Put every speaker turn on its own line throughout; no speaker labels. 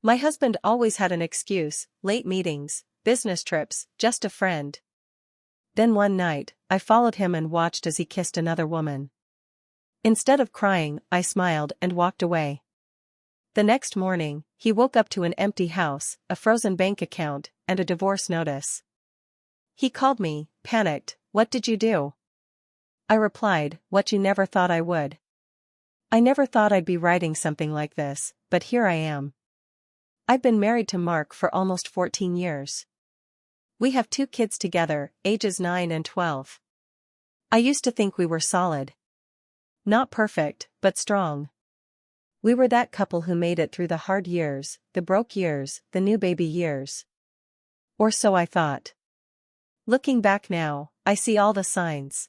My husband always had an excuse: late meetings, business trips, just a friend. Then one night, I followed him and watched as he kissed another woman. Instead of crying, I smiled and walked away. The next morning, he woke up to an empty house, a frozen bank account, and a divorce notice. He called me, panicked. "What did you do?" I replied, "What you never thought I would. I never thought I'd be writing something like this, but here I am. I've been married to Mark for almost 14 years. We have 2 kids together, ages 9 and 12. I used to think we were solid. Not perfect, but strong. We were that couple who made it through the hard years, the broke years, the new baby years. Or so I thought. Looking back now, I see all the signs.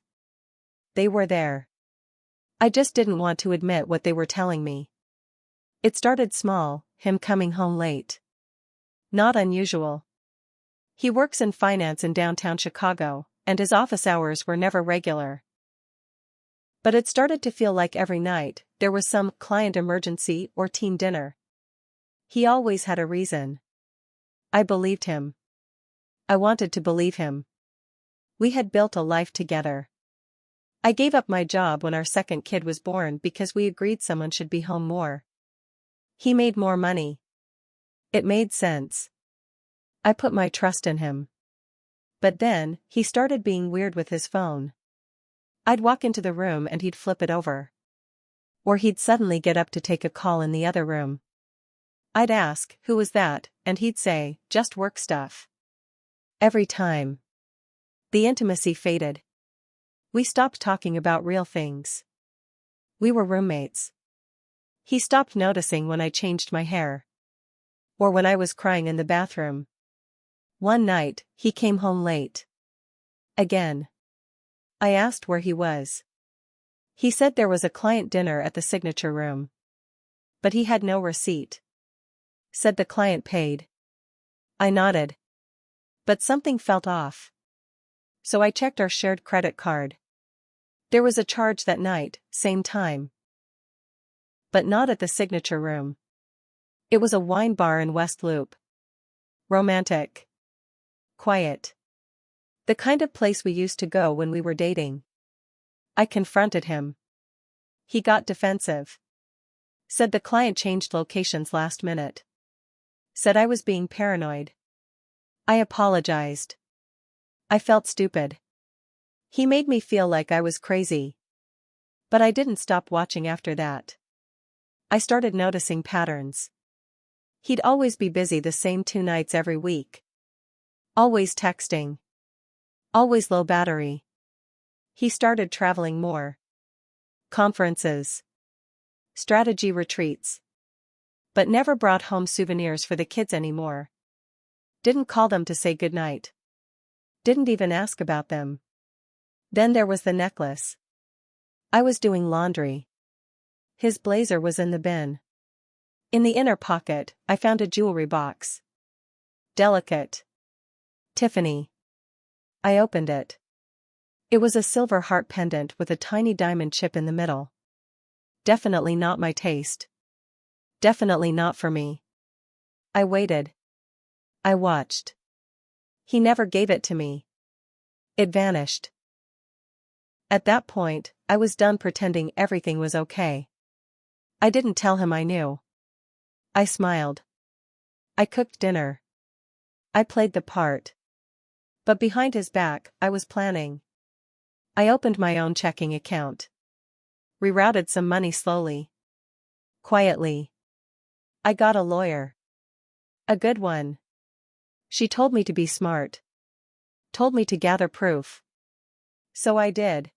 They were there. I just didn't want to admit what they were telling me. It started small, him coming home late. Not unusual. He works in finance in downtown Chicago, and his office hours were never regular. But it started to feel like every night, there was some client emergency or team dinner. He always had a reason. I believed him. I wanted to believe him. We had built a life together. I gave up my job when our second kid was born because we agreed someone should be home more. He made more money. It made sense. I put my trust in him. But then, he started being weird with his phone. I'd walk into the room and he'd flip it over. Or he'd suddenly get up to take a call in the other room. I'd ask, "Who was that?" and he'd say, "Just work stuff." Every time. The intimacy faded. We stopped talking about real things. We were roommates. He stopped noticing when I changed my hair. Or when I was crying in the bathroom. One night, he came home late. Again. I asked where he was. He said there was a client dinner at the signature room. But he had no receipt. Said the client paid. I nodded. But something felt off. So I checked our shared credit card. There was a charge that night, same time. But not at the signature room. It was a wine bar in West Loop. Romantic. Quiet. The kind of place we used to go when we were dating. I confronted him. He got defensive. Said the client changed locations last minute. Said I was being paranoid. I apologized. I felt stupid. He made me feel like I was crazy. But I didn't stop watching after that. I started noticing patterns. He'd always be busy the same 2 nights every week. Always texting. Always low battery. He started traveling more. Conferences. Strategy retreats. But never brought home souvenirs for the kids anymore. Didn't call them to say goodnight. Didn't even ask about them. Then there was the necklace. I was doing laundry. His blazer was in the bin. In the inner pocket, I found a jewelry box. Delicate. Tiffany. I opened it. It was a silver heart pendant with a tiny diamond chip in the middle. Definitely not my taste. Definitely not for me. I waited. I watched. He never gave it to me. It vanished. At that point, I was done pretending everything was okay. I didn't tell him I knew. I smiled. I cooked dinner. I played the part. But behind his back, I was planning. I opened my own checking account. Rerouted some money slowly. Quietly. I got a lawyer. A good one. She told me to be smart. Told me to gather proof. So I did.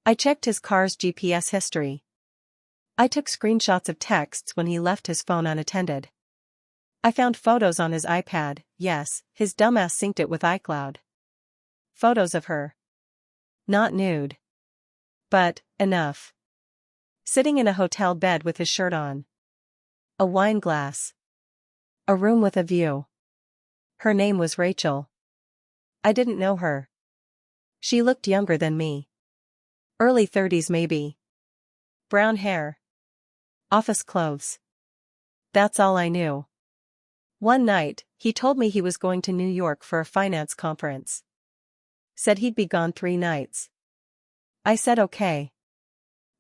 I checked his car's GPS history. I took screenshots of texts when he left his phone unattended. I found photos on his iPad. Yes, his dumbass synced it with iCloud. Photos of her. Not nude. But, enough. Sitting in a hotel bed with his shirt on. A wine glass. A room with a view. Her name was Rachel. I didn't know her. She looked younger than me. Early 30s maybe. Brown hair. Office clothes. That's all I knew. One night, he told me he was going to New York for a finance conference. Said he'd be gone 3 nights. I said okay.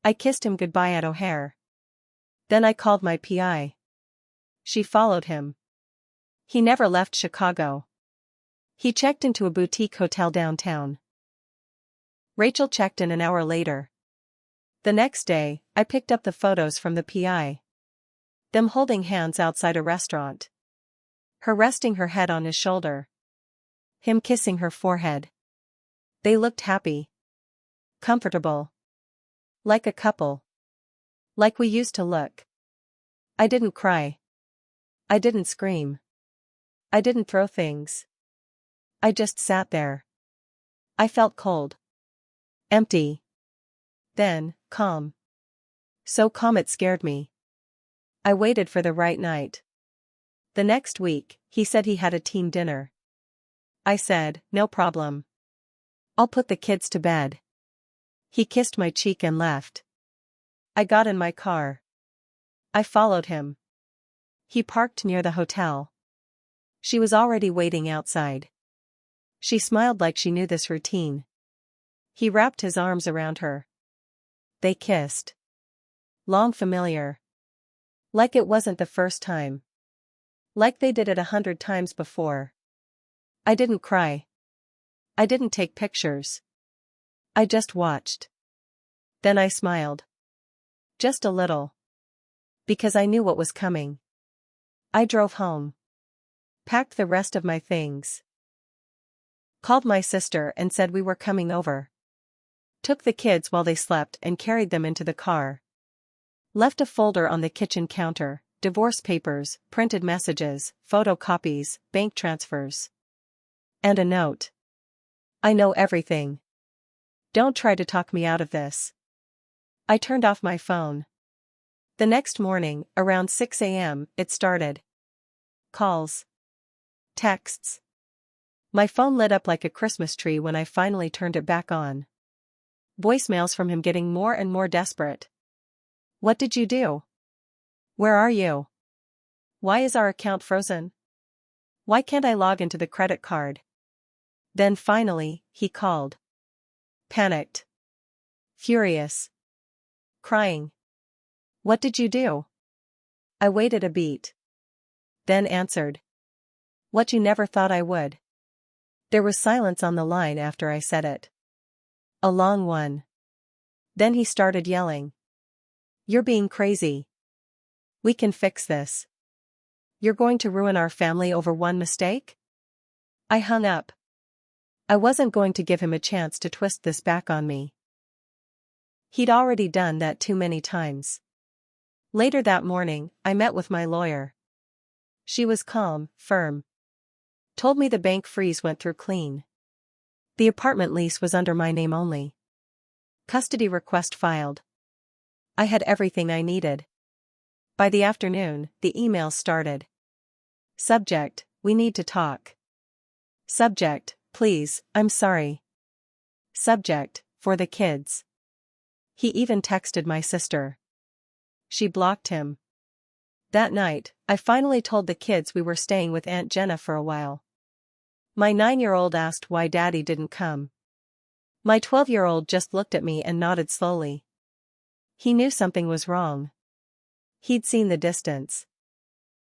I kissed him goodbye at O'Hare. Then I called my PI. She followed him. He never left Chicago. He checked into a boutique hotel downtown. Rachel checked in an hour later. The next day, I picked up the photos from the PI. Them holding hands outside a restaurant. Her resting her head on his shoulder. Him kissing her forehead. They looked happy. Comfortable. Like a couple. Like we used to look. I didn't cry. I didn't scream. I didn't throw things. I just sat there. I felt cold. Empty. Then, calm. So calm it scared me. I waited for the right night. The next week, he said he had a team dinner. I said, no problem. I'll put the kids to bed. He kissed my cheek and left. I got in my car. I followed him. He parked near the hotel. She was already waiting outside. She smiled like she knew this routine. He wrapped his arms around her. They kissed. Long familiar. Like it wasn't the first time. Like they did it 100 times before. I didn't cry. I didn't take pictures. I just watched. Then I smiled. Just a little. Because I knew what was coming. I drove home. Packed the rest of my things. Called my sister and said we were coming over. Took the kids while they slept and carried them into the car. Left a folder on the kitchen counter, divorce papers, printed messages, photocopies, bank transfers. And a note. I know everything. Don't try to talk me out of this. I turned off my phone. The next morning, around 6 a.m., it started. Calls. Texts. My phone lit up like a Christmas tree when I finally turned it back on. Voicemails from him getting more and more desperate. What did you do? Where are you? Why is our account frozen? Why can't I log into the credit card? Then finally, he called. Panicked. Furious. Crying. What did you do? I waited a beat. Then answered. What you never thought I would. There was silence on the line after I said it. A long one. Then he started yelling. You're being crazy. We can fix this. You're going to ruin our family over one mistake? I hung up. I wasn't going to give him a chance to twist this back on me. He'd already done that too many times. Later that morning, I met with my lawyer. She was calm, firm. Told me the bank freeze went through clean. The apartment lease was under my name only. Custody request filed. I had everything I needed. By the afternoon, the emails started. Subject, we need to talk. Subject, please, I'm sorry. Subject, for the kids. He even texted my sister. She blocked him. That night, I finally told the kids we were staying with Aunt Jenna for a while. My 9-year-old asked why Daddy didn't come. My 12-year-old just looked at me and nodded slowly. He knew something was wrong. He'd seen the distance.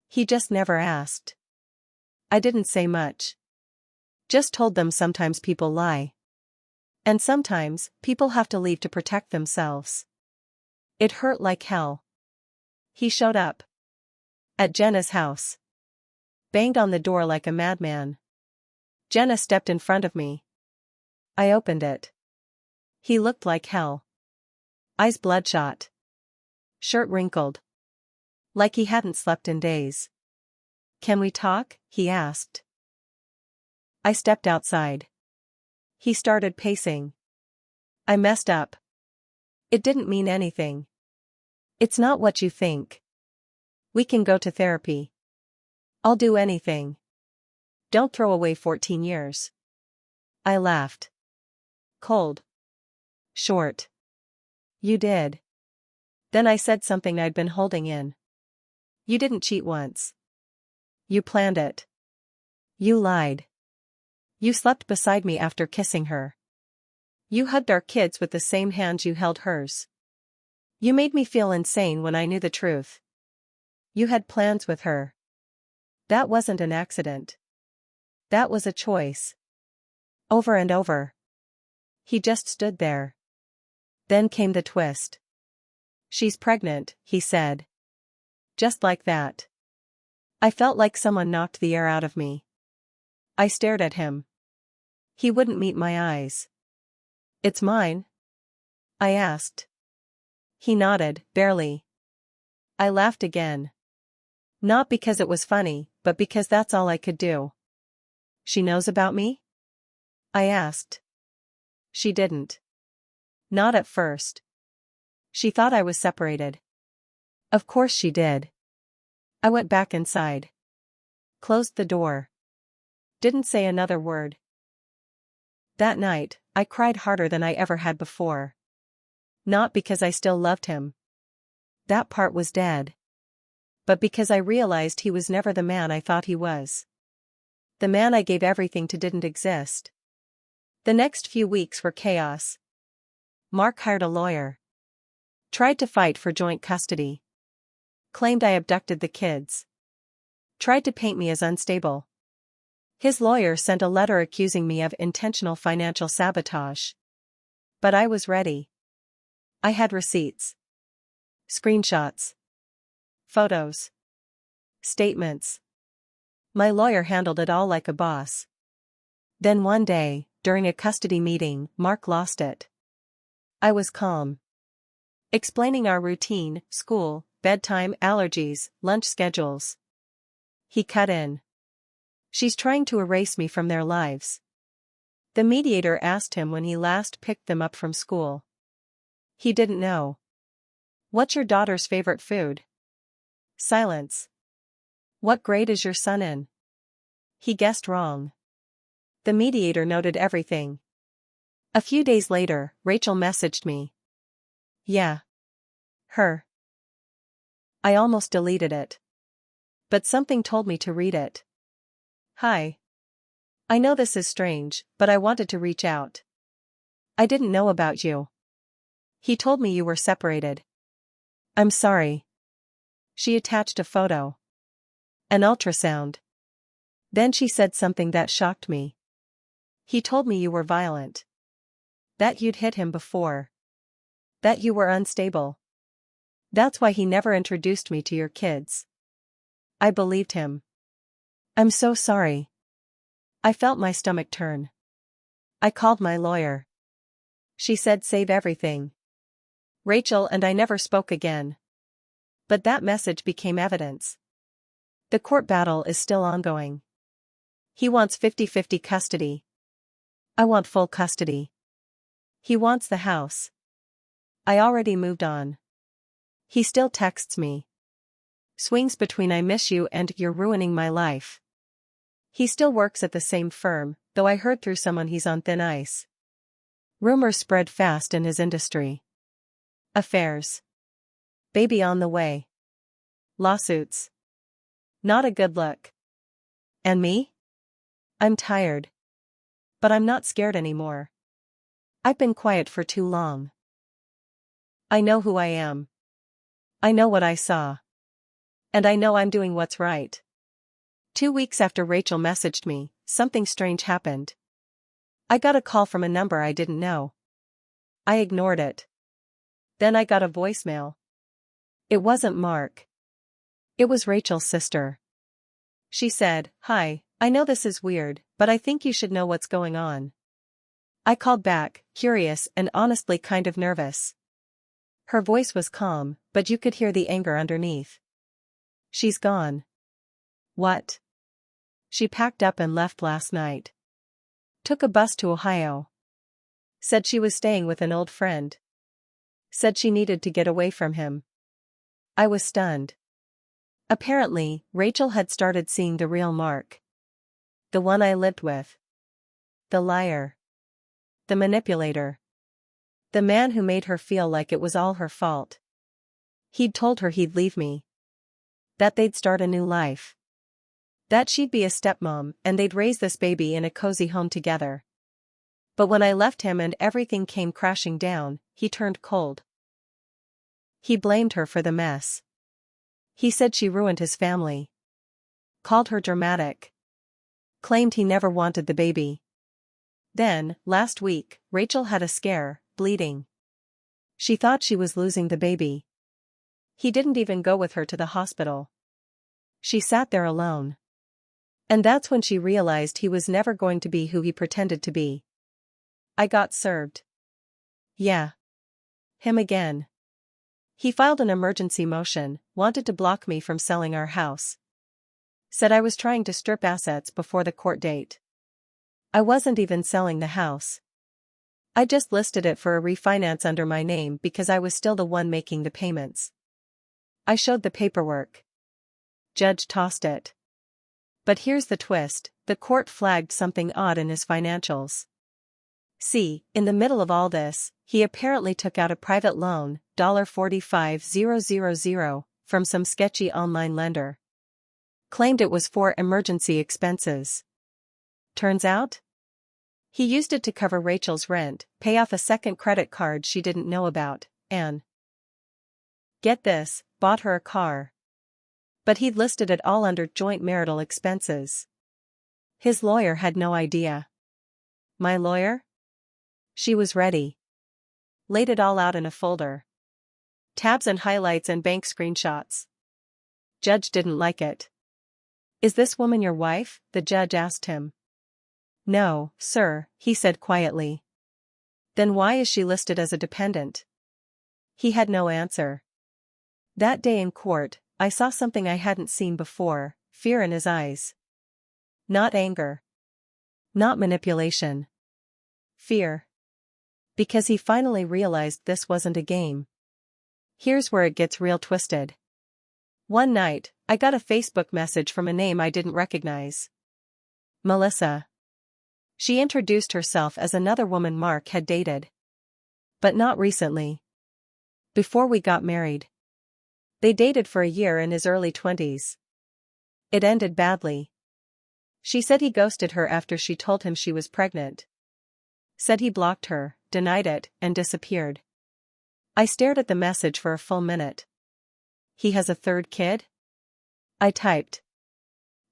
He just never asked. I didn't say much. Just told them sometimes people lie. And sometimes, people have to leave to protect themselves. It hurt like hell. He showed up. At Jenna's house. Banged on the door like a madman. Jenna stepped in front of me. I opened it. He looked like hell. Eyes bloodshot. Shirt wrinkled. Like he hadn't slept in days. Can we talk? He asked. I stepped outside. He started pacing. I messed up. It didn't mean anything. It's not what you think. We can go to therapy. I'll do anything. Don't throw away 14 years. I laughed. Cold. Short. You did. Then I said something I'd been holding in. You didn't cheat once. You planned it. You lied. You slept beside me after kissing her. You hugged our kids with the same hands you held hers. You made me feel insane when I knew the truth. You had plans with her. That wasn't an accident. That was a choice. Over and over. He just stood there. Then came the twist. She's pregnant, he said. Just like that. I felt like someone knocked the air out of me. I stared at him. He wouldn't meet my eyes. It's mine? I asked. He nodded, barely. I laughed again. Not because it was funny, but because that's all I could do. She knows about me? I asked. She didn't. Not at first. She thought I was separated. Of course she did. I went back inside. Closed the door. Didn't say another word. That night, I cried harder than I ever had before. Not because I still loved him. That part was dead. But because I realized he was never the man I thought he was. The man I gave everything to didn't exist. The next few weeks were chaos. Mark hired a lawyer. Tried to fight for joint custody. Claimed I abducted the kids. Tried to paint me as unstable. His lawyer sent a letter accusing me of intentional financial sabotage. But I was ready. I had receipts. Screenshots. Photos. Statements. My lawyer handled it all like a boss. Then one day, during a custody meeting, Mark lost it. I was calm. Explaining our routine, school, bedtime, allergies, lunch schedules. He cut in. She's trying to erase me from their lives. The mediator asked him when he last picked them up from school. He didn't know. What's your daughter's favorite food? Silence. What grade is your son in? He guessed wrong. The mediator noted everything. A few days later, Rachel messaged me. Yeah. Her. I almost deleted it. But something told me to read it. Hi. I know this is strange, but I wanted to reach out. I didn't know about you. He told me you were separated. I'm sorry. She attached a photo. An ultrasound. Then she said something that shocked me. He told me you were violent. That you'd hit him before. That you were unstable. That's why he never introduced me to your kids. I believed him. I'm so sorry. I felt my stomach turn. I called my lawyer. She said save everything. Rachel and I never spoke again. But that message became evidence. The court battle is still ongoing. He wants 50-50 custody. I want full custody. He wants the house. I already moved on. He still texts me. Swings between I miss you and you're ruining my life. He still works at the same firm, though I heard through someone he's on thin ice. Rumors spread fast in his industry. Affairs. Baby on the way. Lawsuits. Not a good look. And me? I'm tired. But I'm not scared anymore. I've been quiet for too long. I know who I am. I know what I saw. And I know I'm doing what's right. 2 weeks after Rachel messaged me, something strange happened. I got a call from a number I didn't know. I ignored it. Then I got a voicemail. It wasn't Mark. It was Rachel's sister. She said, "Hi, I know this is weird, but I think you should know what's going on." I called back, curious and honestly kind of nervous. Her voice was calm, but you could hear the anger underneath. She's gone. What? She packed up and left last night. Took a bus to Ohio. Said she was staying with an old friend. Said she needed to get away from him. I was stunned. Apparently, Rachel had started seeing the real Mark. The one I lived with. The liar. The manipulator. The man who made her feel like it was all her fault. He'd told her he'd leave me. That they'd start a new life. That she'd be a stepmom and they'd raise this baby in a cozy home together. But when I left him and everything came crashing down, he turned cold. He blamed her for the mess. He said she ruined his family. Called her dramatic. Claimed he never wanted the baby. Then, last week, Rachel had a scare, bleeding. She thought she was losing the baby. He didn't even go with her to the hospital. She sat there alone. And that's when she realized he was never going to be who he pretended to be. I got served. Yeah. Him again. He filed an emergency motion, wanted to block me from selling our house. Said I was trying to strip assets before the court date. I wasn't even selling the house. I just listed it for a refinance under my name because I was still the one making the payments. I showed the paperwork. Judge tossed it. But here's the twist, the court flagged something odd in his financials. See, in the middle of all this, he apparently took out a private loan, $45,000, from some sketchy online lender. Claimed it was for emergency expenses. Turns out, he used it to cover Rachel's rent, pay off a second credit card she didn't know about, and, get this, bought her a car. But he'd listed it all under joint marital expenses. His lawyer had no idea. My lawyer? She was ready. Laid it all out in a folder. Tabs and highlights and bank screenshots. Judge didn't like it. Is this woman your wife? The judge asked him. No, sir, he said quietly. Then why is she listed as a dependent? He had no answer. That day in court, I saw something I hadn't seen before, fear in his eyes. Not anger. Not manipulation. Fear. Because he finally realized this wasn't a game. Here's where it gets real twisted. One night, I got a Facebook message from a name I didn't recognize. Melissa. She introduced herself as another woman Mark had dated. But not recently. Before we got married. They dated for a year in his early 20s. It ended badly. She said he ghosted her after she told him she was pregnant. Said he blocked her, denied it, and disappeared. I stared at the message for a full minute. He has a third kid? I typed.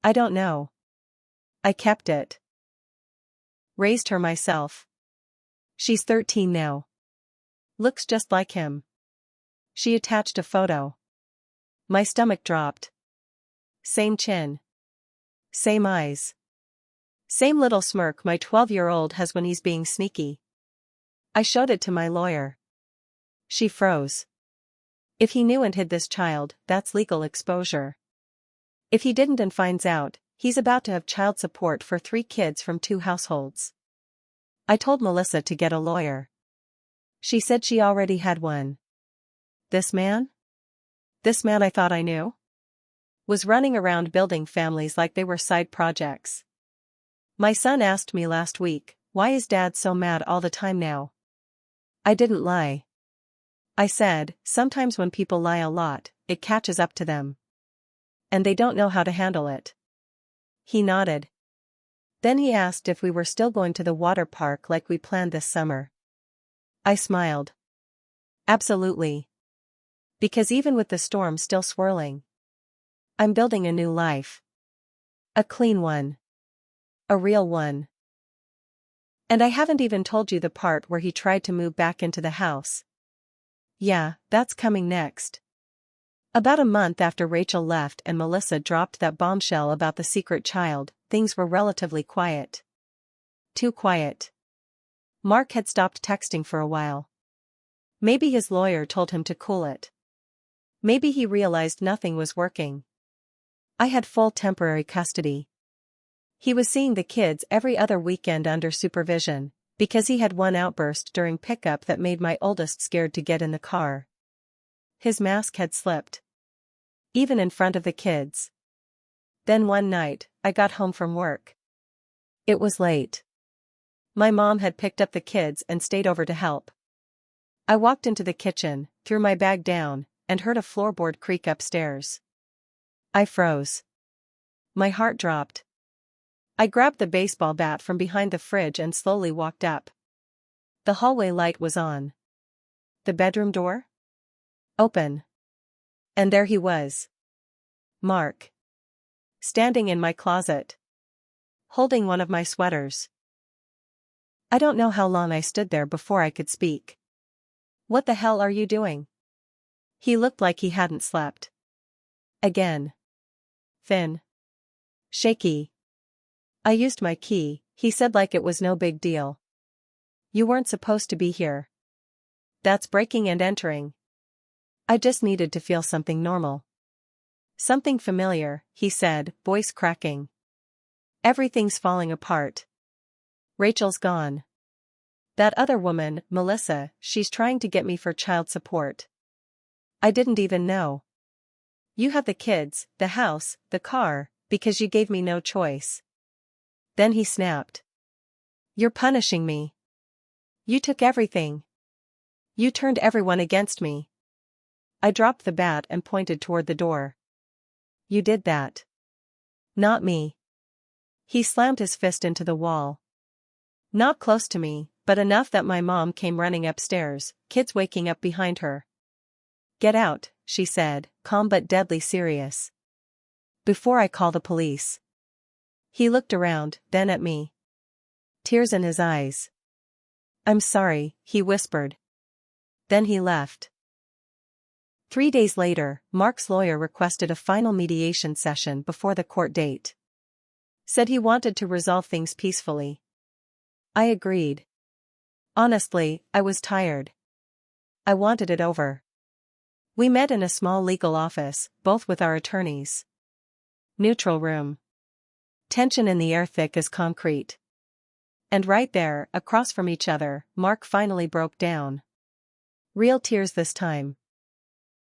I don't know. I kept it. Raised her myself. She's 13 now. Looks just like him. She attached a photo. My stomach dropped. Same chin. Same eyes. Same little smirk my 12-year-old has when he's being sneaky. I showed it to my lawyer. She froze. If he knew and hid this child, that's legal exposure. If he didn't and finds out, he's about to have child support for 3 kids from 2 households. I told Melissa to get a lawyer. She said she already had one. This man? This man I thought I knew? Was running around building families like they were side projects. My son asked me last week, why is Dad so mad all the time now? I didn't lie. I said, sometimes when people lie a lot, it catches up to them. And they don't know how to handle it. He nodded. Then he asked if we were still going to the water park like we planned this summer. I smiled. Absolutely. Because even with the storm still swirling, I'm building a new life. A clean one. A real one. And I haven't even told you the part where he tried to move back into the house. Yeah, that's coming next. About a month after Rachel left and Melissa dropped that bombshell about the secret child, things were relatively quiet. Too quiet. Mark had stopped texting for a while. Maybe his lawyer told him to cool it. Maybe he realized nothing was working. I had full temporary custody. He was seeing the kids every other weekend under supervision, because he had one outburst during pickup that made my oldest scared to get in the car. His mask had slipped. Even in front of the kids. Then one night, I got home from work. It was late. My mom had picked up the kids and stayed over to help. I walked into the kitchen, threw my bag down, and heard a floorboard creak upstairs. I froze. My heart dropped. I grabbed the baseball bat from behind the fridge and slowly walked up. The hallway light was on. The bedroom door? Open. And there he was. Mark. Standing in my closet. Holding one of my sweaters. I don't know how long I stood there before I could speak. What the hell are you doing? He looked like he hadn't slept. Again. Thin. Shaky. I used my key, he said like it was no big deal. You weren't supposed to be here. That's breaking and entering. I just needed to feel something normal. Something familiar, he said, voice cracking. Everything's falling apart. Rachel's gone. That other woman, Melissa, she's trying to get me for child support. I didn't even know. You have the kids, the house, the car, because you gave me no choice. Then he snapped. You're punishing me. You took everything. You turned everyone against me. I dropped the bat and pointed toward the door. You did that. Not me. He slammed his fist into the wall. Not close to me, but enough that my mom came running upstairs, kids waking up behind her. Get out, she said, calm but deadly serious. Before I call the police. He looked around, then at me. Tears in his eyes. I'm sorry, he whispered. Then he left. 3 days later, Mark's lawyer requested a final mediation session before the court date. Said he wanted to resolve things peacefully. I agreed. Honestly, I was tired. I wanted it over. We met in a small legal office, both with our attorneys. Neutral room. Tension in the air thick as concrete. And right there, across from each other, Mark finally broke down. Real tears this time.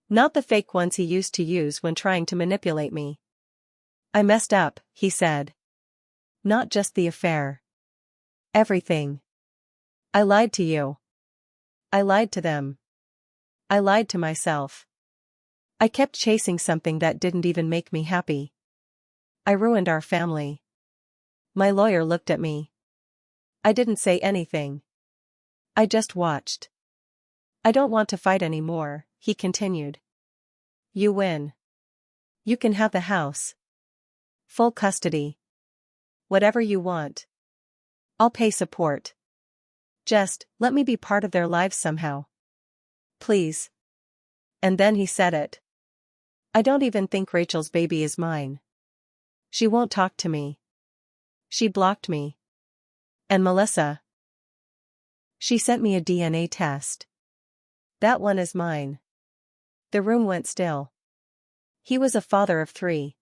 Not the fake ones he used to use when trying to manipulate me. I messed up, he said. Not just the affair. Everything. I lied to you. I lied to them. I lied to myself. I kept chasing something that didn't even make me happy. I ruined our family. My lawyer looked at me. I didn't say anything. I just watched. I don't want to fight anymore, he continued. You win. You can have the house. Full custody. Whatever you want. I'll pay support. Just, let me be part of their lives somehow. Please. And then he said it. I don't even think Rachel's baby is mine. She won't talk to me. She blocked me. And Melissa. She sent me a DNA test. That one is mine. The room went still. He was a father of 3.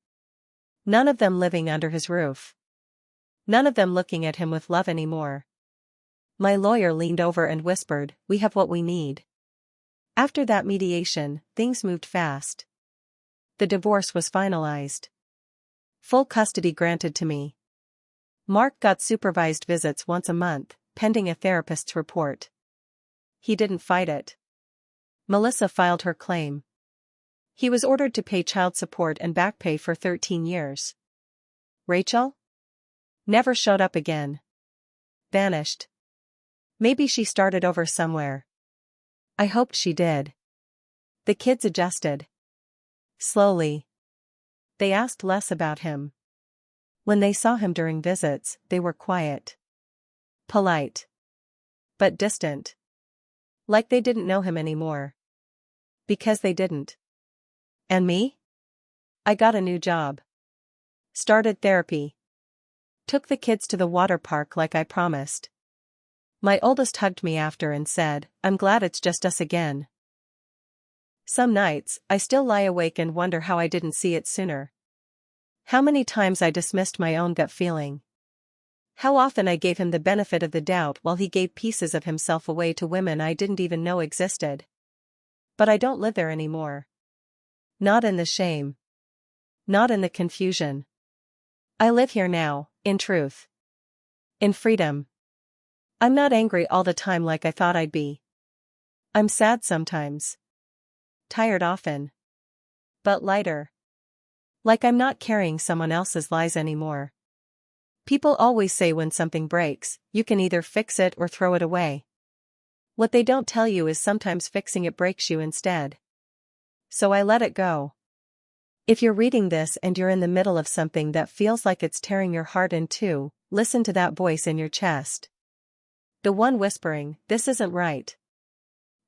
None of them living under his roof. None of them looking at him with love anymore. My lawyer leaned over and whispered, we have what we need. After that mediation, things moved fast. The divorce was finalized. Full custody granted to me. Mark got supervised visits once a month, pending a therapist's report. He didn't fight it. Melissa filed her claim. He was ordered to pay child support and back pay for 13 years. Rachel? Never showed up again. Vanished. Maybe she started over somewhere. I hoped she did. The kids adjusted. Slowly. They asked less about him. When they saw him during visits, they were quiet. Polite. But distant. Like they didn't know him anymore. Because they didn't. And me? I got a new job. Started therapy. Took the kids to the water park like I promised. My oldest hugged me after and said, I'm glad it's just us again. Some nights, I still lie awake and wonder how I didn't see it sooner. How many times I dismissed my own gut feeling. How often I gave him the benefit of the doubt while he gave pieces of himself away to women I didn't even know existed. But I don't live there anymore. Not in the shame. Not in the confusion. I live here now, in truth. In freedom. I'm not angry all the time like I thought I'd be. I'm sad sometimes. Tired often. But lighter. Like I'm not carrying someone else's lies anymore. People always say when something breaks, you can either fix it or throw it away. What they don't tell you is sometimes fixing it breaks you instead. So I let it go. If you're reading this and you're in the middle of something that feels like it's tearing your heart in two, listen to that voice in your chest. The one whispering, "This isn't right."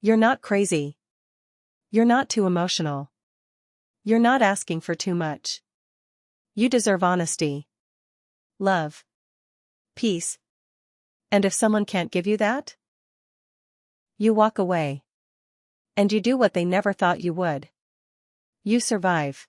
You're not crazy. You're not too emotional. You're not asking for too much. You deserve honesty, love, peace. And if someone can't give you that, you walk away. And you do what they never thought you would. You survive.